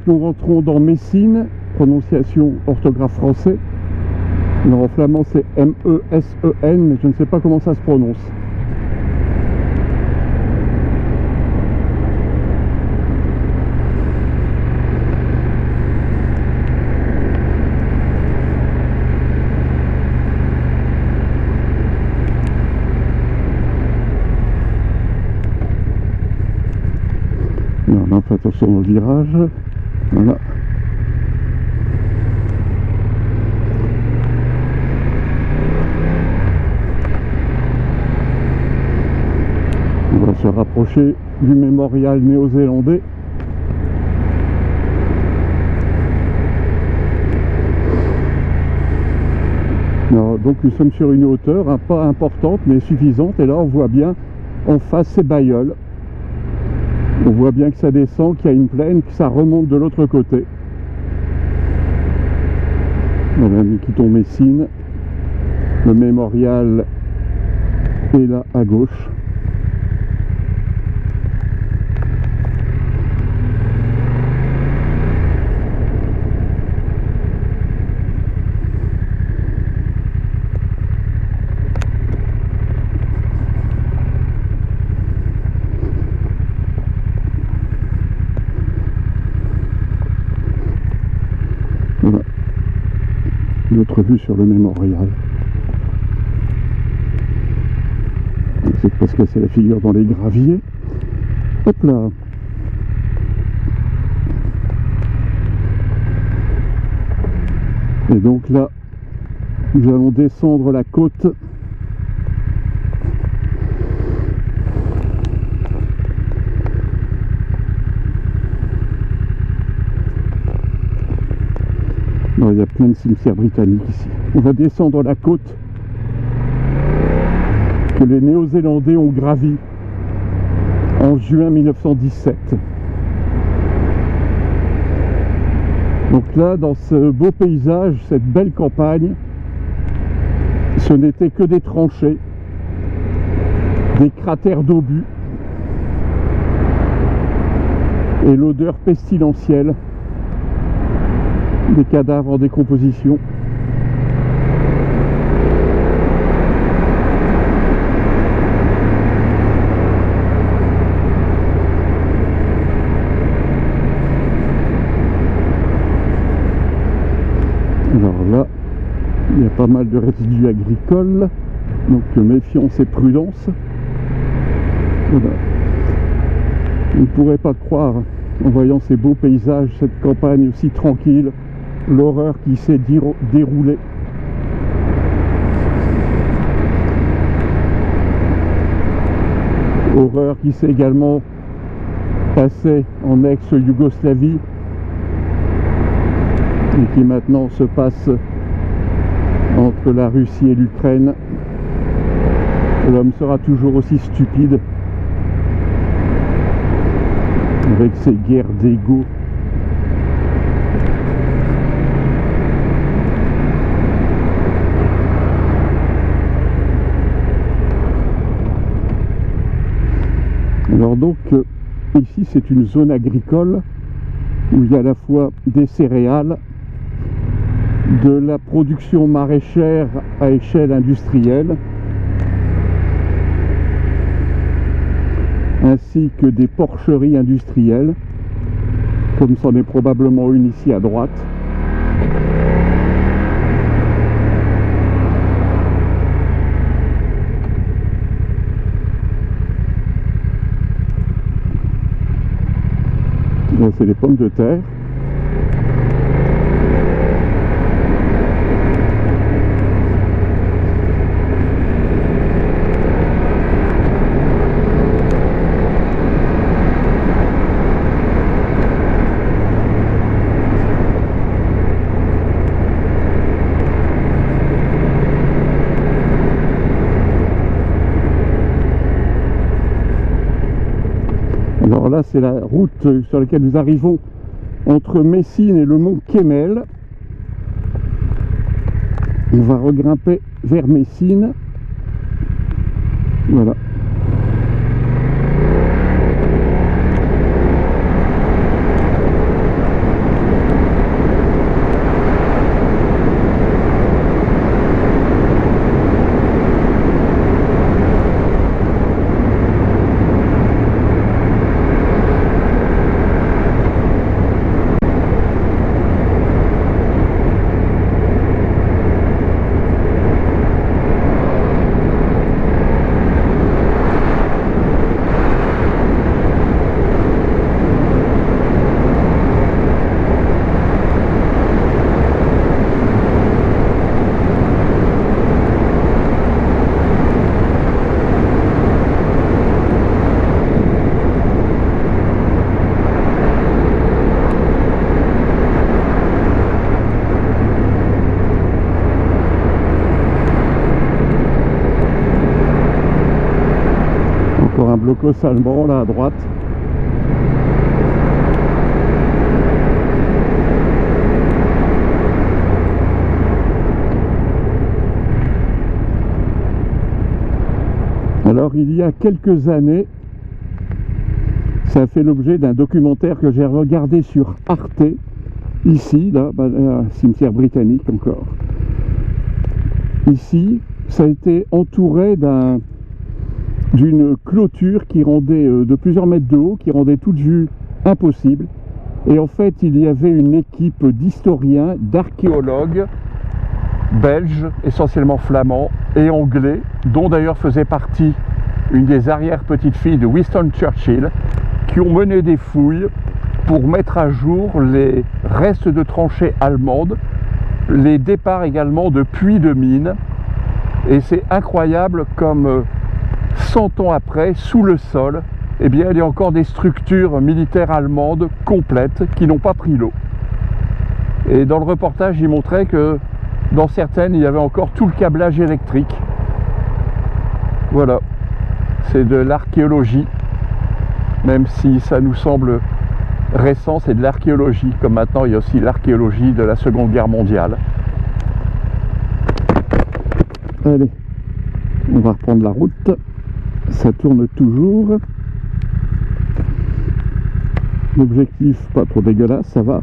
nous rentrons dans Messines, prononciation orthographe français. Alors en flamand c'est M-E-S-E-N, mais je ne sais pas comment ça se prononce. Alors on fait attention au virage. Voilà. On va se rapprocher du mémorial néo-zélandais. Alors, donc nous sommes sur une hauteur, hein, pas importante mais suffisante, et là on voit bien en face ces Bailleul. On voit bien que ça descend, qu'il y a une plaine, que ça remonte de l'autre côté. Voilà, nous quittons Messines. Le mémorial est là à gauche. Voilà, notre vue sur le mémorial. C'est parce que c'est la figure dans les graviers. Hop là. Et donc là, nous allons descendre la côte. Non, il y a plein de cimetières britanniques ici. On va descendre la côte que les Néo-Zélandais ont gravi en juin 1917. Donc là, dans ce beau paysage, cette belle campagne, ce n'était que des tranchées, des cratères d'obus et l'odeur pestilentielle des cadavres en décomposition. Alors là, il y a pas mal de résidus agricoles, donc méfiance et prudence. Voilà. On ne pourrait pas croire, en voyant ces beaux paysages, cette campagne aussi tranquille, l'horreur qui s'est déroulée. Horreur qui s'est également passée en ex-Yougoslavie et qui maintenant se passe entre la Russie et l'Ukraine. L'homme sera toujours aussi stupide avec ses guerres d'ego. Alors donc ici c'est une zone agricole où il y a à la fois des céréales, de la production maraîchère à échelle industrielle, ainsi que des porcheries industrielles, comme c'en est probablement une ici à droite. Là, c'est les pommes de terre. Alors là, c'est la route sur laquelle nous arrivons entre Messines et le mont Kemmel. On va regrimper vers Messines. Voilà. Encore un blocos allemand là à droite. Alors il y a quelques années, ça a fait l'objet d'un documentaire que j'ai regardé sur Arte, ici, là, un cimetière britannique encore. Ici, ça a été entouré d'une clôture qui rendait de plusieurs mètres de haut, qui rendait toute vue impossible. Et en fait, il y avait une équipe d'historiens, d'archéologues, belges, essentiellement flamands et anglais, dont d'ailleurs faisait partie une des arrière-petites-filles de Winston Churchill, qui ont mené des fouilles pour mettre à jour les restes de tranchées allemandes, les départs également de puits de mines. Et c'est incroyable comme 100 ans après, sous le sol, eh bien, il y a encore des structures militaires allemandes complètes qui n'ont pas pris l'eau. Et dans le reportage, il montrait que dans certaines, il y avait encore tout le câblage électrique. Voilà, c'est de l'archéologie. Même si ça nous semble récent, c'est de l'archéologie. Comme maintenant, il y a aussi l'archéologie de la Seconde Guerre mondiale. Allez, on va reprendre la route. Ça tourne toujours. L'objectif, pas trop dégueulasse, ça va.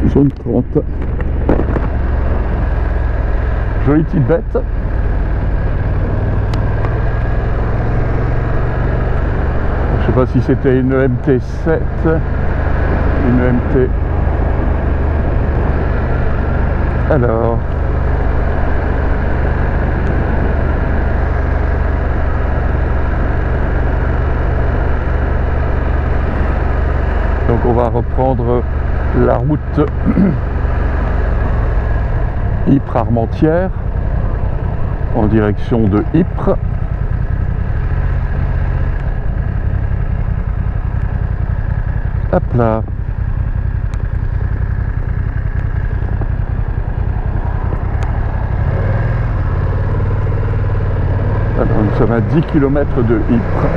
Zone 30. Jolie petite bête. Je sais pas si c'était une MT7, une MT. Alors. Donc on va reprendre la route Ypres-Armentières en direction de Ypres. Hop là. Alors nous sommes à 10 km de Ypres.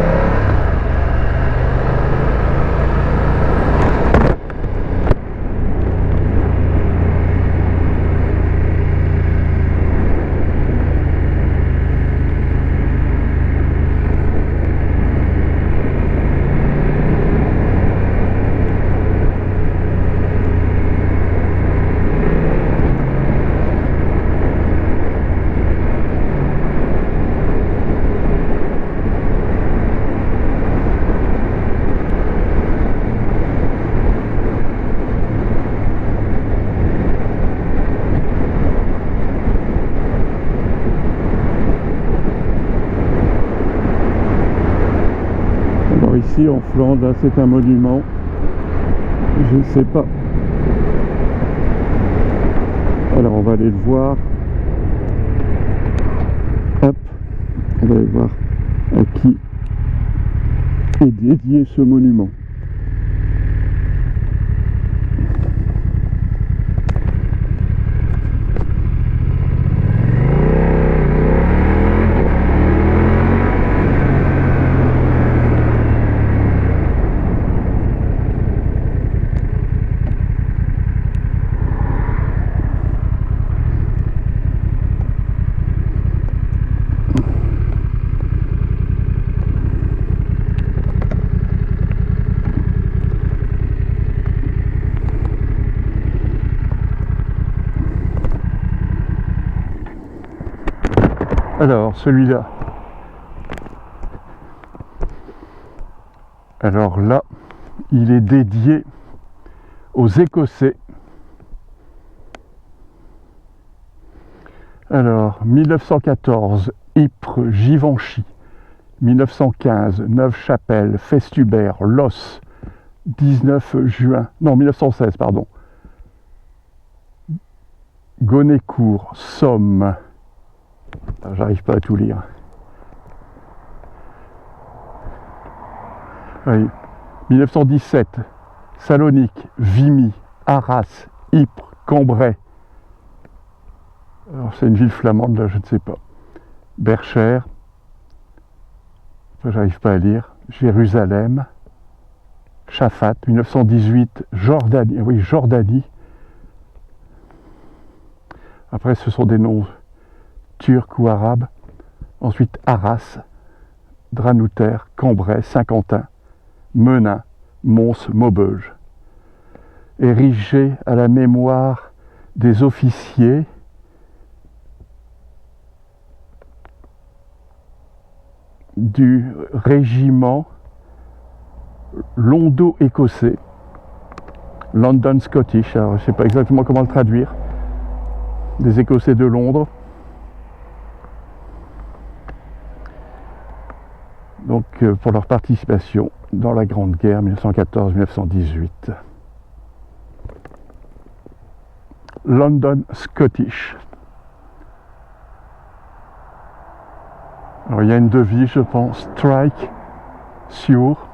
Ici en Flandre, là c'est un monument, je ne sais pas. Alors on va aller le voir. Hop, on va aller voir à qui est dédié ce monument. Alors, celui-là. Alors là, il est dédié aux Écossais. Alors, 1914, Ypres, Givenchy. 1915, Neuve-Chapelle, Festubert, Los. 19 juin, non, 1916, pardon. Gonnecourt, Somme. J'arrive pas à tout lire. Oui. 1917, Salonique, Vimy, Arras, Ypres, Cambrai. Alors c'est une ville flamande là, je ne sais pas. Bercher, j'arrive pas à lire. Jérusalem, Chafat, 1918, Jordanie, oui Jordanie. Après ce sont des noms turcs ou arabes. Ensuite Arras, Dranouter, Cambrai, Saint-Quentin, Menin, Mons, Maubeuge. Érigé à la mémoire des officiers du régiment londo-écossais, London Scottish, alors je ne sais pas exactement comment le traduire, des Écossais de Londres. Donc pour leur participation dans la Grande Guerre 1914-1918. London Scottish. Alors il y a une devise, je pense, strike, sur.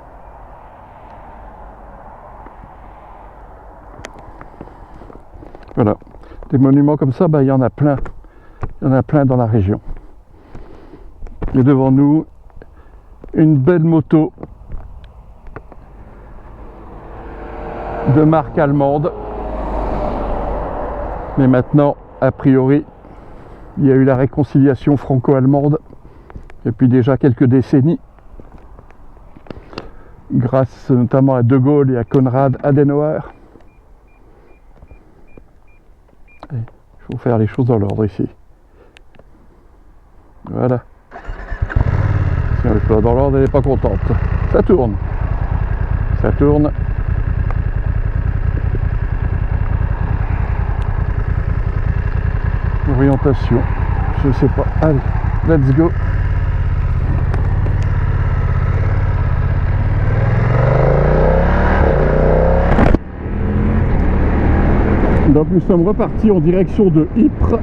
Voilà, des monuments comme ça, il y en a plein. Il y en a plein dans la région. Et devant nous, une belle moto de marque allemande. Mais maintenant, a priori, il y a eu la réconciliation franco-allemande depuis déjà quelques décennies, grâce notamment à De Gaulle et à Konrad Adenauer. Il faut faire les choses dans l'ordre ici. Voilà. Si on n'est pas dans l'ordre, elle n'est pas contente. Ça tourne. Ça tourne. Orientation, je sais pas. Allez, let's go. Donc nous sommes repartis en direction de Ypres